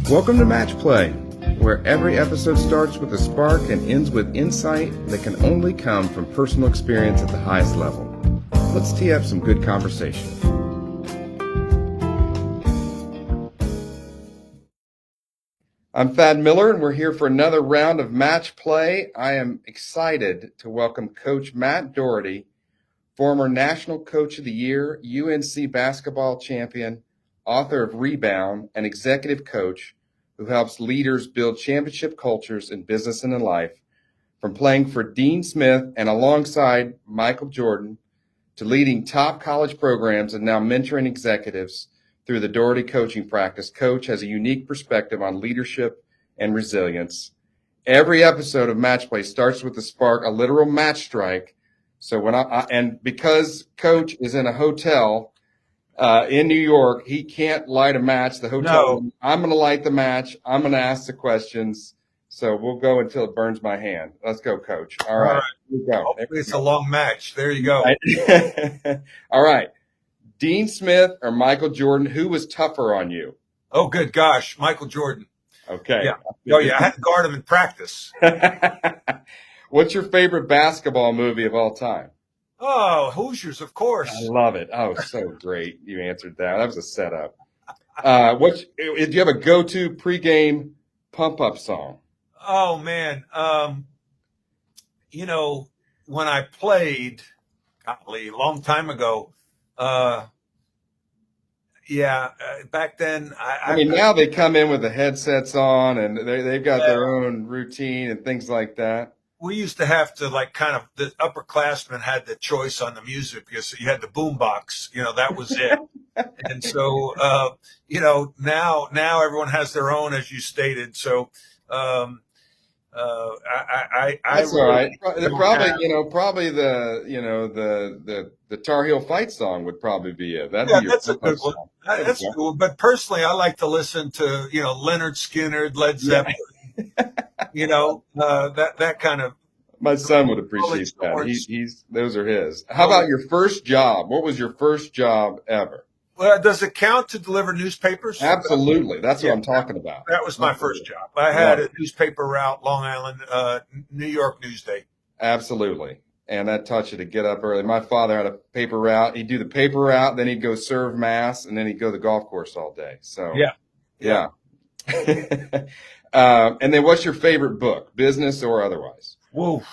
Welcome to Match Play, where every episode starts with a spark and ends with insight that can only come from personal experience at the highest level. Let's tee up some good conversation. I'm Thad Miller, and we're here for another round of Match Play. I am excited to welcome Coach Matt Doherty, former National Coach of the Year, UNC basketball champion, author of Rebound, and executive coach who helps leaders build championship cultures in business and in life, from playing for Dean Smith and alongside Michael Jordan to leading top college programs and now mentoring executives through the Doherty coaching practice. Coach has a unique perspective on leadership and resilience. Every episode of Match Play starts with a spark, a literal match strike. So and because Coach is in a hotel in New York, he can't light a match. The hotel. No. I'm going to light the match. I'm going to ask the questions. So we'll go until it burns my hand. Let's go, Coach. All right. Here we go. Hopefully it's a long match. There you go. All right. Dean Smith or Michael Jordan, who was tougher on you? Oh, good gosh. Michael Jordan. Okay. Yeah. Oh, yeah. I had to guard him in practice. What's your favorite basketball movie of all time? Oh, Hoosiers, of course. I love it. Oh, so great. You answered that. That was a setup. Do you have a go-to pregame pump-up song? Oh, man. When I played, golly, a long time ago, back then. I mean, now they come in with the headsets on and they've got their own routine and things like that. We used to have to the upperclassmen had the choice on the music because you had the boombox, that was it. And so, now everyone has their own, as you stated. So, that's all right. Probably the Tar Heel Fight song would probably be it. That's a good one. That's cool. But personally, I like to listen to, Leonard Skinner, Led Zeppelin. That kind of. My son would appreciate that. Those are his. How about your first job? What was your first job ever? Well, does it count to deliver newspapers? Absolutely. That's what I'm talking about. That was my first job. I had a newspaper route, Long Island, New York Newsday. Absolutely. And that taught you to get up early. My father had a paper route. He'd do the paper route, then he'd go serve mass, and then he'd go to the golf course all day. So yeah. And then what's your favorite book, business or otherwise? Whoa.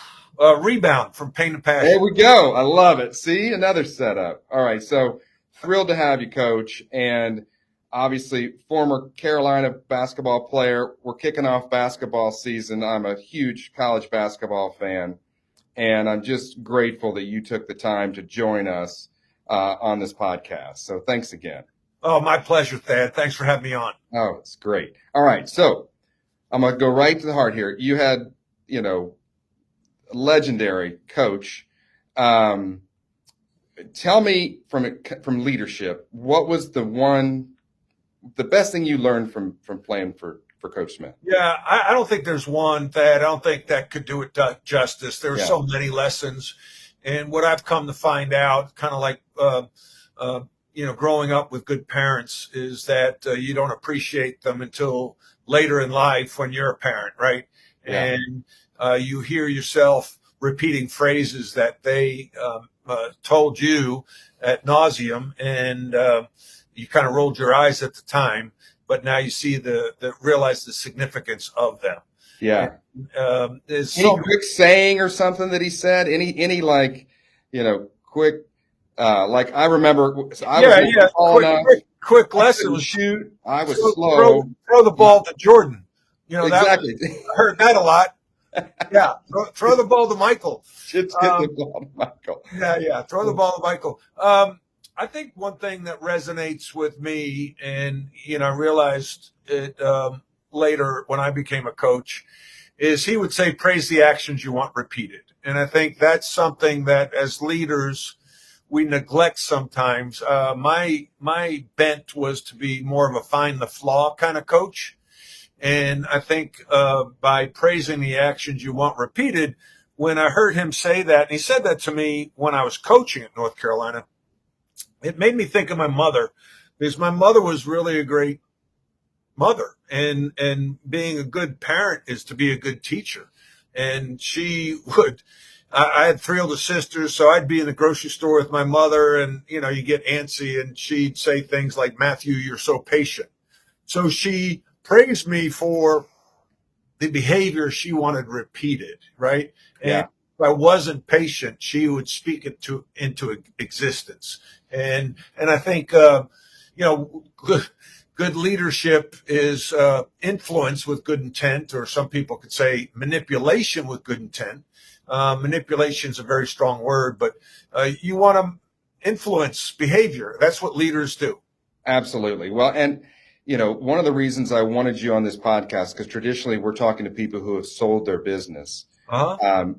Rebound, From Pain to Passion. There we go. I love it. See, another setup. All right. So thrilled to have you, Coach. And obviously former Carolina basketball player. We're kicking off basketball season. I'm a huge college basketball fan. And I'm just grateful that you took the time to join us on this podcast. So thanks again. Oh, my pleasure, Thad. Thanks for having me on. Oh, it's great. All right. So I'm going to go right to the heart here. You had, legendary coach. Tell me from leadership, what was the best thing you learned from playing for Coach Smith? Yeah, I don't think there's one, Thad. I don't think that could do it justice. There are so many lessons. And what I've come to find out, kind of like, growing up with good parents, is that you don't appreciate them until later in life when you're a parent, right? Yeah. And you hear yourself repeating phrases that they told you ad nauseum, and you kind of rolled your eyes at the time, but now you see realize the significance of them. Yeah. Any quick saying or something that he said? Any quick like I remember quick lesson was shoot. I was slow. Throw the ball to Jordan. Exactly. I heard that a lot. Yeah, throw the ball to Michael. Just get the ball to Michael. Yeah, throw the ball to Michael. I think one thing that resonates with me, and I realized it later when I became a coach, is he would say, praise the actions you want repeated. And I think that's something that as leaders we neglect sometimes. My bent was to be more of a find the flaw kind of coach. And I think by praising the actions you want repeated, when I heard him say that, and he said that to me when I was coaching at North Carolina, it made me think of my mother, because my mother was really a great mother, and being a good parent is to be a good teacher. And she would, I had three older sisters, so I'd be in the grocery store with my mother, and you get antsy, and she'd say things like, "Matthew, you're so patient." So she praised me for the behavior she wanted repeated, right? And Yeah. if I wasn't patient, she would speak it into existence. And I think good leadership is influence with good intent, or some people could say manipulation with good intent. Manipulation is a very strong word, but you want to influence behavior. That's what leaders do. Absolutely. Well, and one of the reasons I wanted you on this podcast, because traditionally we're talking to people who have sold their business. Uh-huh.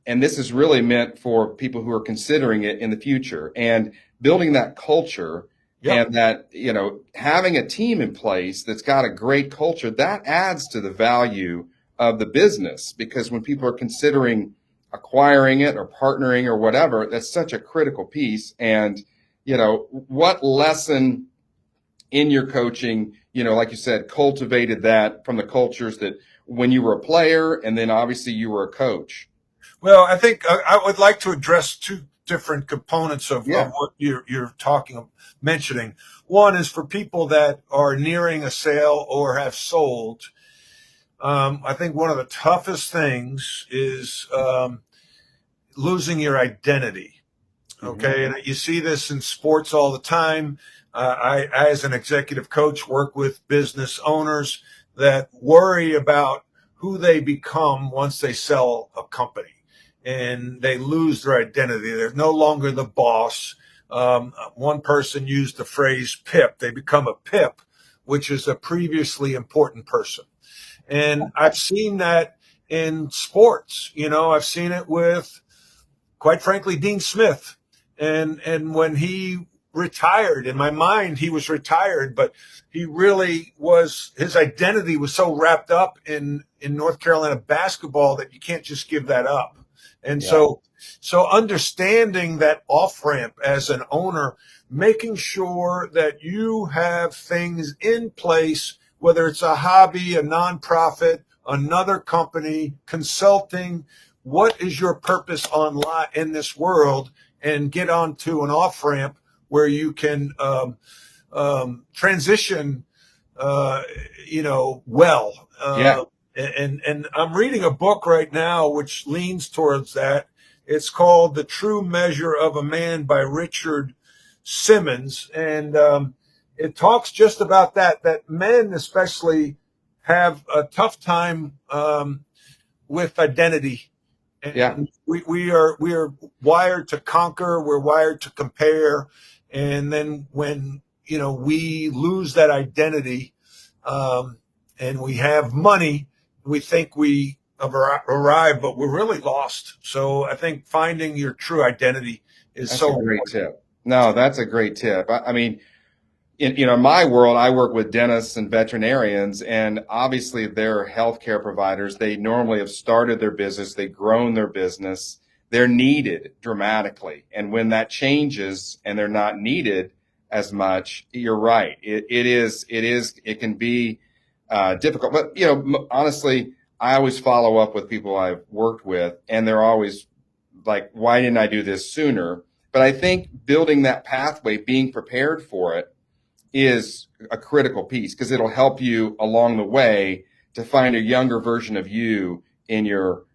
And this is really meant for people who are considering it in the future, and building that culture. Yep. And that, having a team in place that's got a great culture, that adds to the value of the business, because when people are considering acquiring it or partnering or whatever, that's such a critical piece. And, what lesson in your coaching, like you said, cultivated that from the cultures that when you were a player and then obviously you were a coach? Well, I think I would like to address two different components of Yeah. what you're mentioning. One is for people that are nearing a sale or have sold. I think one of the toughest things is losing your identity. Okay. And you see this in sports all the time. I, as an executive coach, work with business owners that worry about who they become once they sell a company, and they lose their identity. They're no longer the boss. One person used the phrase PIP. They become a PIP, which is a previously important person. And I've seen that in sports. I've seen it with, quite frankly, Dean Smith. And when he retired, in my mind, he was retired, but he really was, his identity was so wrapped up in North Carolina basketball that you can't just give that up. And Yeah. so understanding that off ramp as an owner, making sure that you have things in place, whether it's a hobby, a nonprofit, another company, consulting, what is your purpose online in this world, and get onto an off ramp where you can transition, well. Yeah. And I'm reading a book right now which leans towards that. It's called The True Measure of a Man by Richard Simmons. And it talks just about that men especially have a tough time with identity. Yeah. And we are wired to conquer. We're wired to compare. And then when, we lose that identity, and we have money, we think we have arrived, but we're really lost. So I think finding your true identity is That's so a great important. tip. No, that's a great tip. I mean, in my world, I work with dentists and veterinarians, and obviously they're healthcare providers. They normally have started their business, they've grown their business, they're needed dramatically. And when that changes and they're not needed as much, you're right. It can be difficult. But, honestly, I always follow up with people I've worked with, and they're always like, why didn't I do this sooner? But I think building that pathway, being prepared for it, is a critical piece, because it'll help you along the way to find a younger version of you in your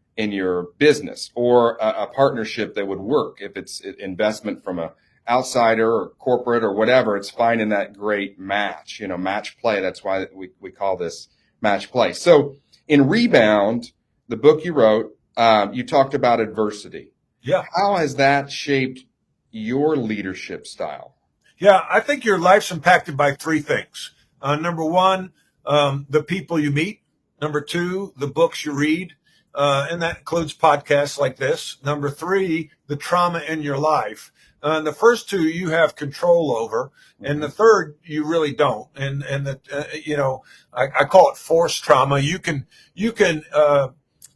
business, or a partnership that would work. If it's investment from a outsider or corporate or whatever, it's finding that great match, match play. That's why we call this match play. So in Rebound, the book you wrote, you talked about adversity. Yeah. How has that shaped your leadership style? Yeah, I think your life's impacted by three things. Number one, the people you meet. Number two, the books you read. And that includes podcasts like this. Number three, the trauma in your life. The first two you have control over, and the third you really don't. And I call it forced trauma. You can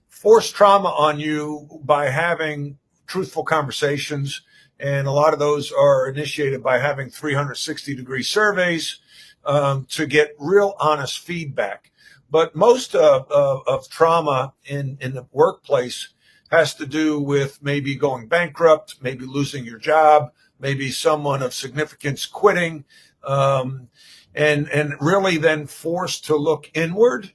force trauma on you by having truthful conversations. And a lot of those are initiated by having 360-degree surveys to get real honest feedback. But most of trauma in the workplace has to do with maybe going bankrupt, maybe losing your job, maybe someone of significance quitting, and really then forced to look inward.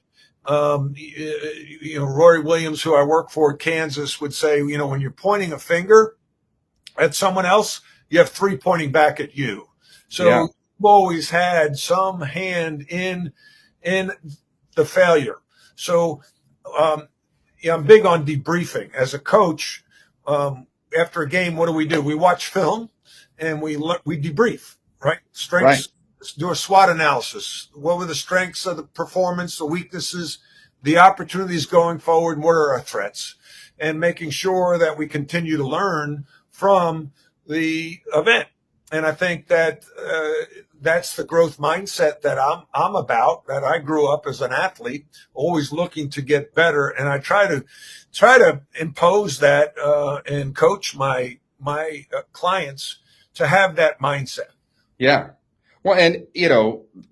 Rory Williams, who I work for in Kansas, would say, when you're pointing a finger at someone else, you have three pointing back at you. So Yeah. you've always had some hand in the failure. So I'm big on debriefing. As a coach, after a game, what do? We watch film and we debrief, right? Strengths, do a SWOT analysis. What were the strengths of the performance, the weaknesses, the opportunities going forward, and what are our threats? And making sure that we continue to learn from the event. And I think that that's the growth mindset that I'm about, that I grew up as an athlete, always looking to get better. And I try to impose that and coach my clients to have that mindset. Yeah. Well, and,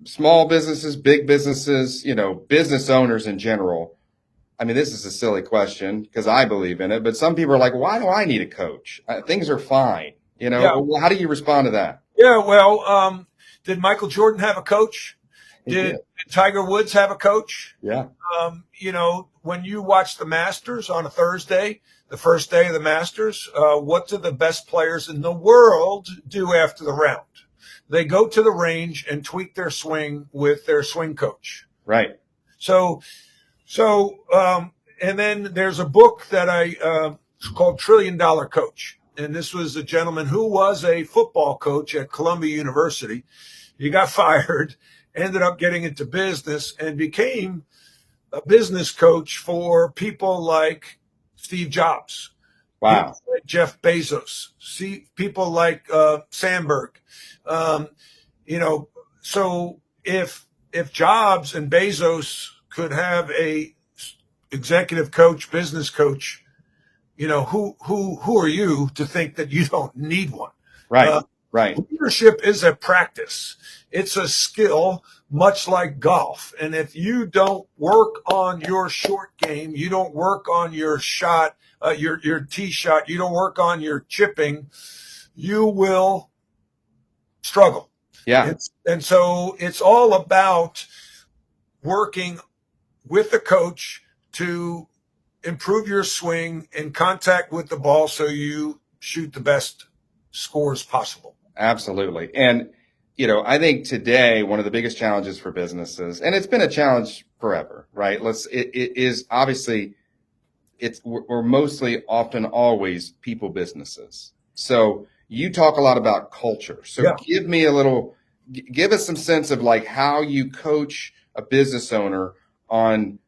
small businesses, big businesses, business owners in general. I mean, this is a silly question because I believe in it, but some people are like, why do I need a coach? Things are fine. Yeah. How do you respond to that? Yeah. Well, did Michael Jordan have a coach? Did Tiger Woods have a coach? Yeah. When you watch the Masters on a Thursday, the first day of the Masters, what do the best players in the world do after the round? They go to the range and tweak their swing with their swing coach. Right. So, and then there's a book that it's called $1 Trillion Coach. And this was a gentleman who was a football coach at Columbia University. He got fired, ended up getting into business, and became a business coach for people like Steve Jobs. Wow. Like Jeff Bezos. People like Sandberg. So if Jobs and Bezos could have a executive coach, business coach, who are you to think that you don't need one? Right. Right. Leadership is a practice. It's a skill, much like golf. And if you don't work on your short game, you don't work on your shot, your tee shot, you don't work on your chipping, you will struggle. Yeah. And so it's all about working with the coach to improve your swing in contact with the ball so you shoot the best scores possible. Absolutely. And, I think today one of the biggest challenges for businesses, and it's been a challenge forever, right? It is obviously we're mostly often always people businesses. So you talk a lot about culture. So yeah. Give us some sense of like how you coach a business owner on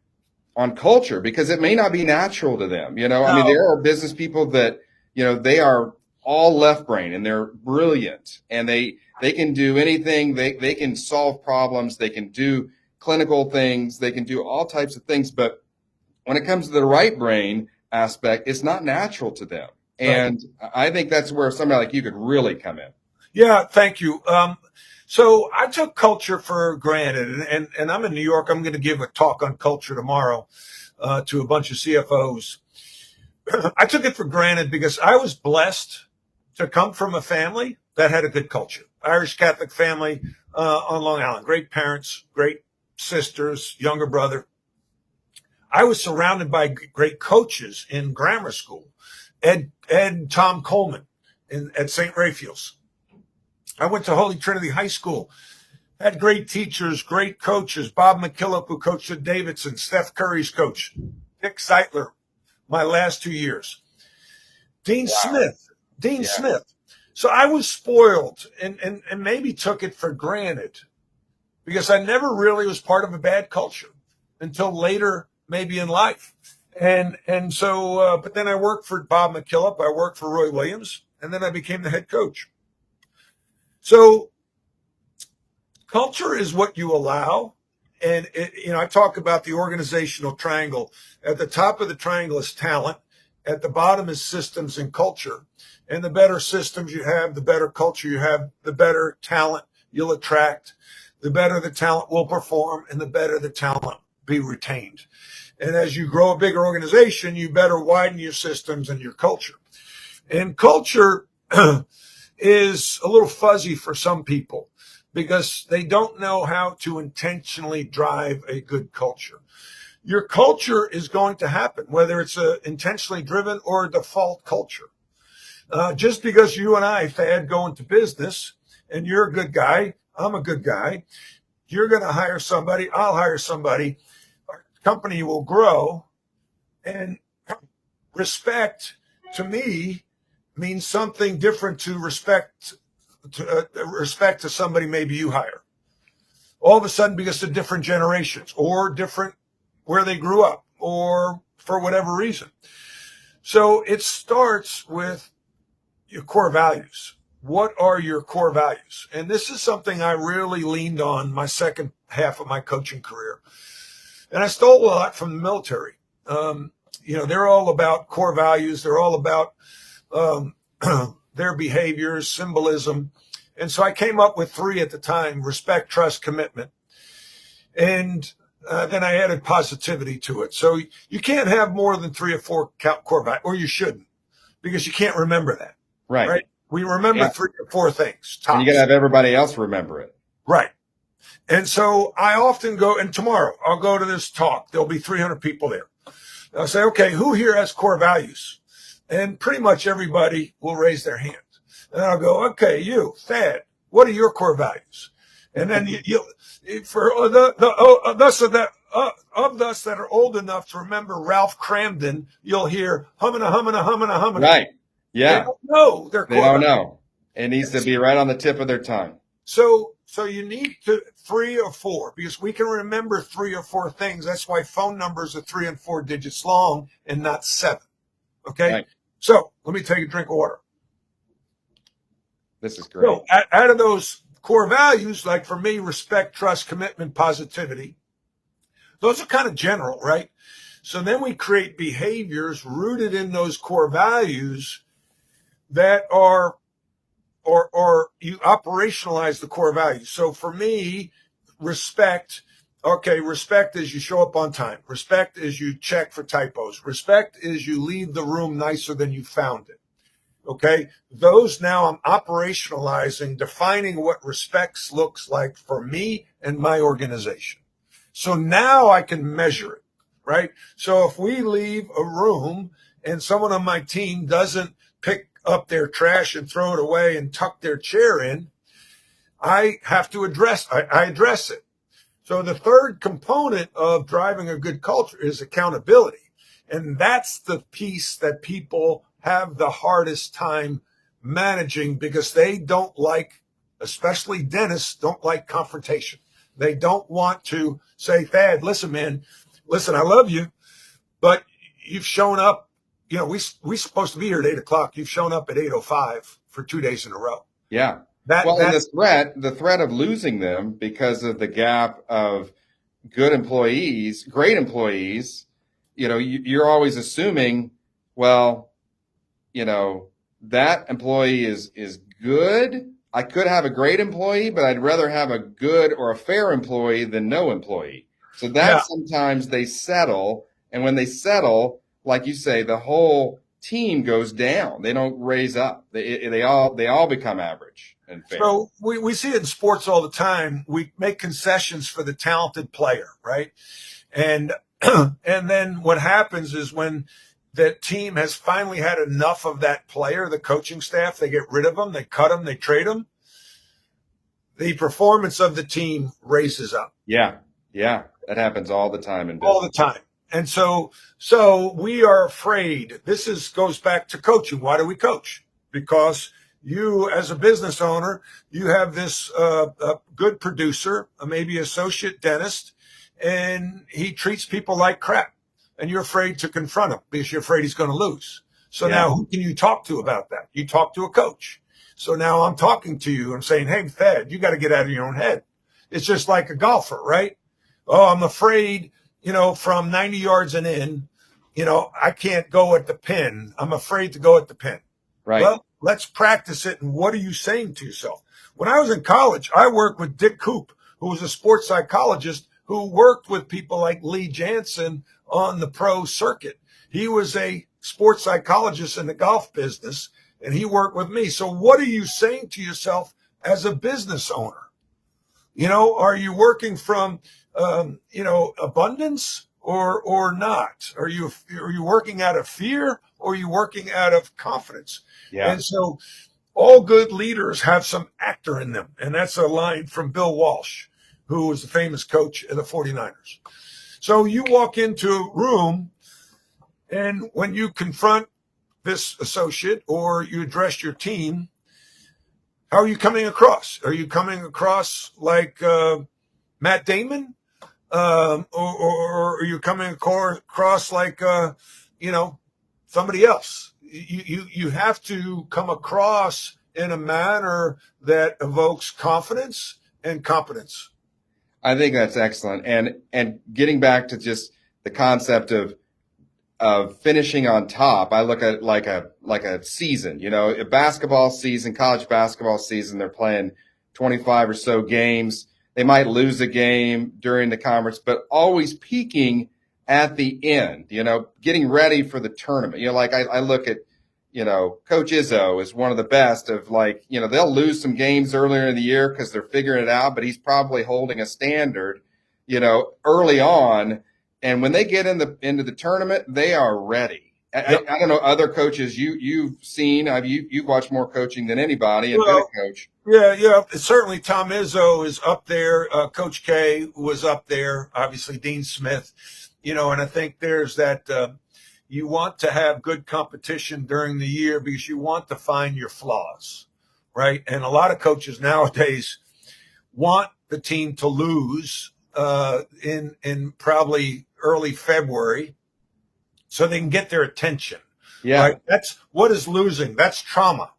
culture, because it may not be natural to them. No. I mean, there are business people that, they are all left brain and they're brilliant and they can do anything. They can solve problems. They can do clinical things. They can do all types of things. But when it comes to the right brain aspect, it's not natural to them. Right. And I think that's where somebody like you could really come in. Yeah, thank you. So I took culture for granted, and I'm in New York. I'm going to give a talk on culture tomorrow to a bunch of CFOs. I took it for granted because I was blessed to come from a family that had a good culture. Irish Catholic family on Long Island. Great parents, great sisters, younger brother. I was surrounded by great coaches in grammar school. Ed Tom Coleman at St. Raphael's. I went to Holy Trinity High School. Had great teachers, great coaches. Bob McKillop, who coached at Davidson. Steph Curry's coach. Dick Zeitler, my last 2 years. Dean Smith. So I was spoiled and maybe took it for granted because I never really was part of a bad culture until later, maybe in life. And so, but then I worked for Bob McKillop. I worked for Roy Williams, and then I became the head coach. So culture is what you allow. And, I talk about the organizational triangle. At the top of the triangle is talent. at the bottom is systems and culture. And the better systems you have, the better culture you have, the better talent you'll attract, the better the talent will perform, and the better the talent be retained. And as you grow a bigger organization, you better widen your systems and your culture. And culture is a little fuzzy for some people because they don't know how to intentionally drive a good culture. Your culture is going to happen, whether it's a intentionally driven or a default culture. Just because you and I, Thad, go into business and you're a good guy, I'm a good guy, you're going to hire somebody, I'll hire somebody, our company will grow, and respect to me means something different to respect to somebody maybe you hire. All of a sudden, because of different generations or different where they grew up or for whatever reason. So it starts with your core values. What are your core values? And this is something I really leaned on my second half of my coaching career. And I stole a lot from the military. They're all about core values. They're all about their behaviors, symbolism. And so I came up with 3 at the time: respect, trust, commitment. And then I added positivity to it. So you can't have more than 3 or 4 core values, or you shouldn't, because you can't remember that. Right? We remember 3 or 4 things. Tops. And you got to have everybody else remember it. Right. And so I often go, and tomorrow I'll go to this talk. There'll be 300 people there. I'll say, okay, who here has core values? And pretty much everybody will raise their hand. And I'll go, okay, you, Thad, what are your core values? And then for of us that are old enough to remember Ralph Cramden, you'll hear humming. Right. Yeah. They don't know their core values. They don't know. It needs to be right on the tip of their tongue. So you need 3 or 4, because we can remember 3 or 4 things. That's why phone numbers are 3 and 4 digits long and not 7. Okay. Right. So let me take a drink of water. This is great. So out of those core values, like for me, respect, trust, commitment, positivity, those are kind of general, right? So then we create behaviors rooted in those core values that are, or you operationalize the core values. So for me, respect, okay, respect is you show up on time. Respect is you check for typos. Respect is you leave the room nicer than you found it. Okay, those now I'm operationalizing, defining what respect looks like for me and my organization. So now I can measure it, right? So if we leave a room and someone on my team doesn't pick up their trash and throw it away and tuck their chair in, I have to address it. So the third component of driving a good culture is accountability. And that's the piece that people have the hardest time managing, because they don't like, especially dentists, don't like confrontation. They don't want to say, Thad, listen, man, I love you, but you've shown up, we supposed to be here at 8:00. You've shown up at 8:05 for 2 days in a row. Yeah. And the threat of losing them because of the gap of good employees, great employees, you're always assuming, well, that employee is good. I could have a great employee, but I'd rather have a good or a fair employee than no employee. So that sometimes they settle. And when they settle, like you say, the whole team goes down. They don't raise up. They all become average and fair. So we see it in sports all the time. We make concessions for the talented player, right? And then what happens is when that team has finally had enough of that player, the coaching staff, they get rid of them, they cut them, they trade them, the performance of the team raises up. Yeah. That happens all the time in business. All the time. And so we are afraid. Goes back to coaching. Why do we coach? Because you, as a business owner, you have this a good producer, maybe associate dentist, and he treats people like crap. And you're afraid to confront him because you're afraid he's going to lose. So now who can you talk to about that? You talk to a coach. So now I'm talking to you. I'm saying, hey, Thad, you got to get out of your own head. It's just like a golfer, right? Oh, I'm afraid, from 90 yards and in, I can't go at the pin. I'm afraid to go at the pin. Right. Well, let's practice it. And what are you saying to yourself? When I was in college, I worked with Dick Coop, who was a sports psychologist who worked with people like Lee Jansen on the pro circuit. He was a sports psychologist in the golf business, and he worked with me. So what are you saying to yourself as a business owner? Are you working from, abundance or not? Are you working out of fear, or are you working out of confidence? Yeah. And so all good leaders have some actor in them. And that's a line from Bill Walsh, who was the famous coach of the 49ers. So you walk into a room, and when you confront this associate or you address your team, how are you coming across? Are you coming across like Matt Damon? Or are you coming across like, somebody else? You have to come across in a manner that evokes confidence and competence. I think that's excellent. And getting back to just the concept of finishing on top, I look at it like a season, a basketball season, college basketball season. They're playing 25 or so games. They might lose a game during the conference, but always peaking at the end, getting ready for the tournament. Like I look at, Coach Izzo is one of the best of they'll lose some games earlier in the year because they're figuring it out, but he's probably holding a standard, early on. And when they get into the tournament, they are ready. Yep. I don't know other coaches you've seen. You've watched more coaching than anybody and been a coach. Yeah. Certainly Tom Izzo is up there. Coach K was up there. Obviously Dean Smith, and I think there's that you want to have good competition during the year because you want to find your flaws, right? And a lot of coaches nowadays want the team to lose in probably early February so they can get their attention. Yeah. Right? That's what is losing. That's trauma,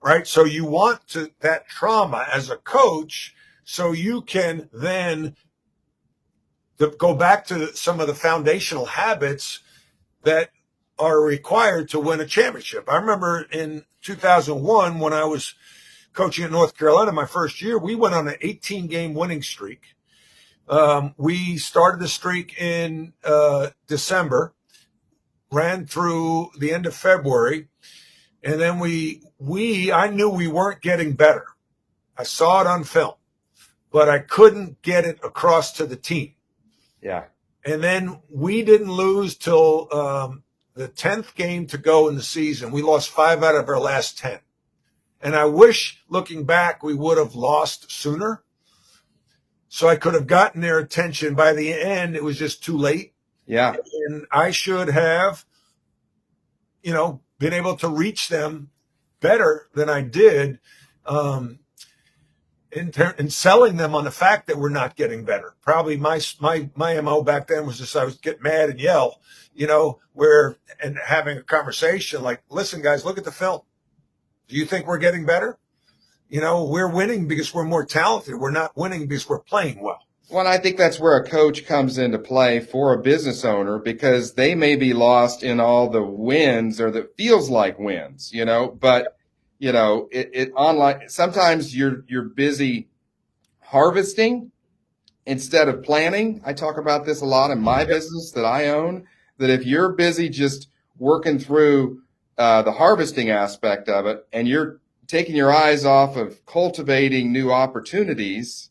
right? So you want that trauma as a coach so you can then go back to some of the foundational habits that are required to win a championship. I remember in 2001 when I was coaching at North Carolina my first year, we went on an 18-game winning streak. We started the streak in December, ran through the end of February, and then I knew we weren't getting better. I saw it on film, but I couldn't get it across to the team. Yeah. And then we didn't lose till the 10th game to go in the season. We lost 5 out of our last 10. And I wish, looking back, we would have lost sooner. So I could have gotten their attention. By the end, it was just too late. Yeah. And I should have, been able to reach them better than I did in selling them on the fact that we're not getting better. Probably my MO back then was just I would get mad and yell, and having a conversation like, listen, guys, look at the film. Do you think we're getting better? We're winning because we're more talented. We're not winning because we're playing well. Well, I think that's where a coach comes into play for a business owner because they may be lost in all the wins or that feels like wins, but it online. Sometimes you're busy harvesting instead of planning. I talk about this a lot in my business that I own, that if you're busy just working through the harvesting aspect of it and you're taking your eyes off of cultivating new opportunities,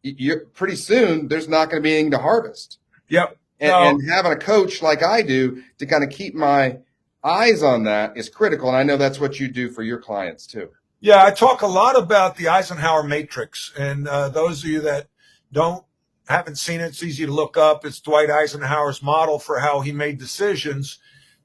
you're pretty soon there's not going to be anything to harvest. Yep. And having a coach like I do to kind of keep my eyes on that is critical. And I know that's what you do for your clients too. Yeah, I talk a lot about the Eisenhower matrix. And those of you that haven't seen it, it's easy to look up. It's Dwight Eisenhower's model for how he made decisions.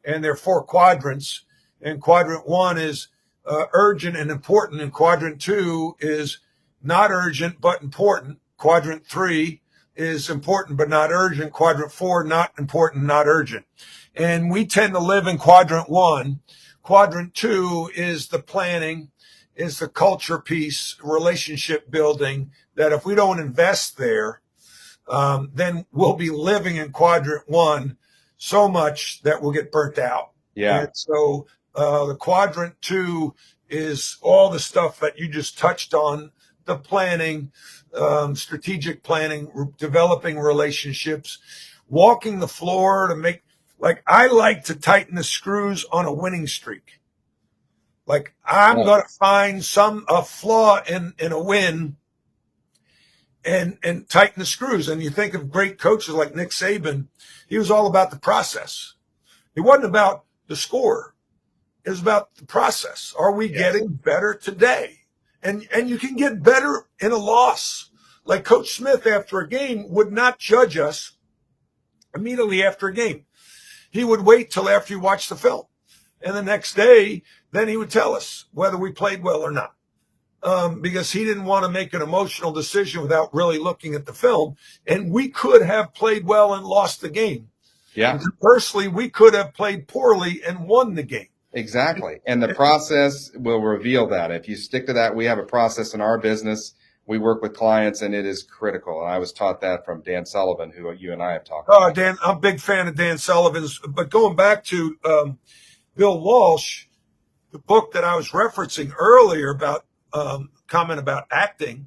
And there are 4 quadrants. And quadrant 1 is urgent and important. And quadrant 2 is not urgent but important. Quadrant 3 is important but not urgent. Quadrant 4, not important, not urgent. And we tend to live in quadrant 1. Quadrant 2 is the planning, is the culture piece, relationship building, that if we don't invest there, then we'll be living in quadrant 1 so much that we'll get burnt out. Yeah. And so the quadrant 2 is all the stuff that you just touched on, the planning, strategic planning, developing relationships, walking the floor to make, like, I like to tighten the screws on a winning streak. Like, I'm going to find a flaw in a win and tighten the screws. And you think of great coaches like Nick Saban, he was all about the process. It wasn't about the score. It was about the process. Are we getting better today? And you can get better in a loss. Like Coach Smith after a game would not judge us immediately after a game. He would wait till after you watched the film. And the next day, then he would tell us whether we played well or not. Because he didn't want to make an emotional decision without really looking at the film. And we could have played well and lost the game. Yeah. Conversely, we could have played poorly and won the game. Exactly. And the process will reveal that. If you stick to that, we have a process in our business. We work with clients, and it is critical. And I was taught that from Dan Sullivan, who you and I have talked about. Dan, I'm a big fan of Dan Sullivan's. But going back to Bill Walsh, the book that I was referencing earlier about comment about acting,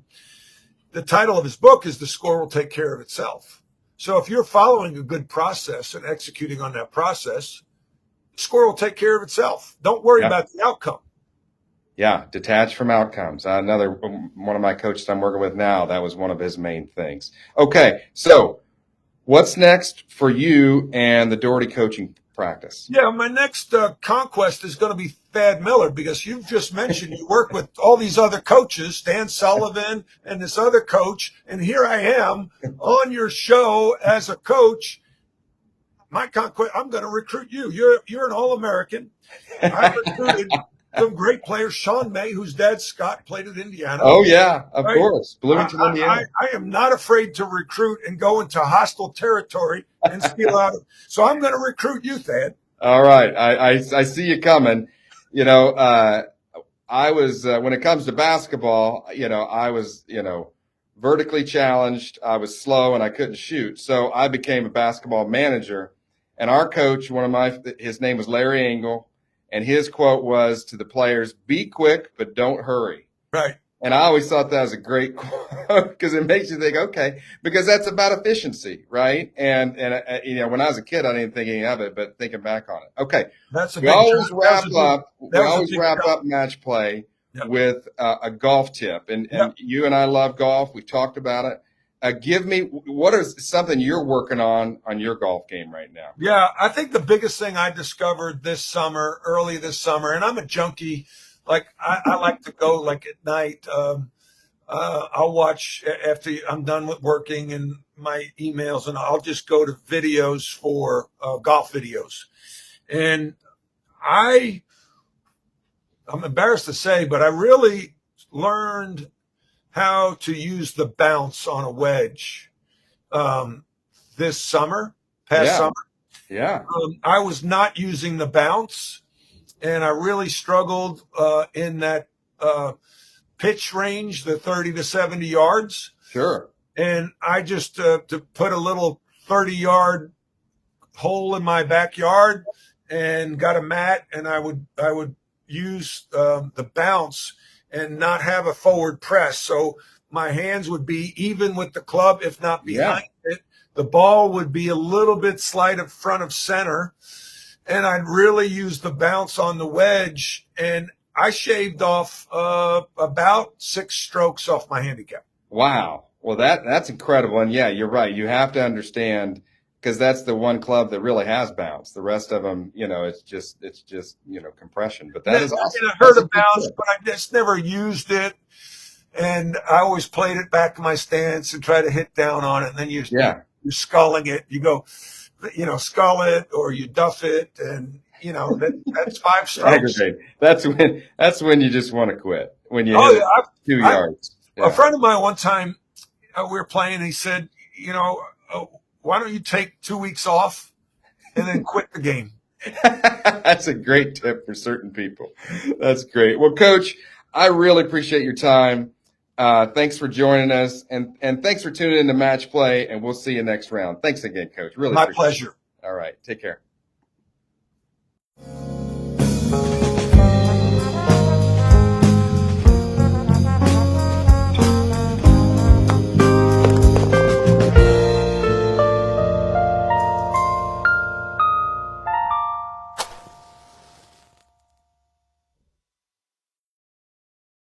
the title of his book is The Score Will Take Care of Itself. So if you're following a good process and executing on that process, the score will take care of itself. Don't worry about the outcome. Yeah, detach from outcomes. Another one of my coaches I'm working with now, that was one of his main things. Okay, so what's next for you and the Doherty coaching practice? Yeah, my next conquest is going to be Thad Miller, because you've just mentioned you work with all these other coaches, Dan Sullivan and this other coach, and here I am on your show as a coach. My conquest, I'm going to recruit you. You're an All-American. I recruited some great players. Sean May, whose dad Scott played at Indiana. Oh yeah, of course, Bloomington, Indiana. I am not afraid to recruit and go into hostile territory and steal out of. So I'm going to recruit you, Thad. All right, I see you coming. You know, I was when it comes to basketball, I was vertically challenged. I was slow and I couldn't shoot, so I became a basketball manager. And our coach, his name was Larry Engel. And his quote was to the players, "Be quick, but don't hurry." Right. And I always thought that was a great quote because it makes you think, okay, because that's about efficiency, right? And when I was a kid, I didn't think any of it, but thinking back on it, okay. We always wrap up match play with a golf tip, and you and I love golf. We talked about it. Give me, what is something you're working on your golf game right now? Yeah, I think the biggest thing I discovered early this summer, and I'm a junkie. Like I like to go like at night. I'll watch after I'm done with working and my emails, and I'll just go to videos for golf videos. And I'm embarrassed to say, but I really learned how to use the bounce on a wedge this summer, summer. Yeah. I was not using the bounce, and I really struggled in that pitch range, the 30 to 70 yards. Sure. And I just to put a little 30-yard hole in my backyard and got a mat, and I would use the bounce and not have a forward press. So my hands would be even with the club, if not behind it. The ball would be a little bit slight in front of center. And I'd really use the bounce on the wedge. And I shaved off about 6 strokes off my handicap. Wow. Well, that's incredible. And yeah, you're right. You have to understand, because that's the one club that really has bounce. The rest of them, it's just compression. But that is awesome. I heard of bounce, but I just never used it. And I always played it back in my stance and try to hit down on it. And then you're sculling it. You go, skull it, or you duff it, and that's 5 strokes. That's when you just want to quit. When you hit 2 yards. A friend of mine one time, we were playing, and he said, why don't you take 2 weeks off and then quit the game? That's a great tip for certain people. That's great. Well, Coach, I really appreciate your time. Thanks for joining us, and thanks for tuning in to Match Play, and we'll see you next round. Thanks again, Coach. Really My appreciate pleasure. it. All right. Take care.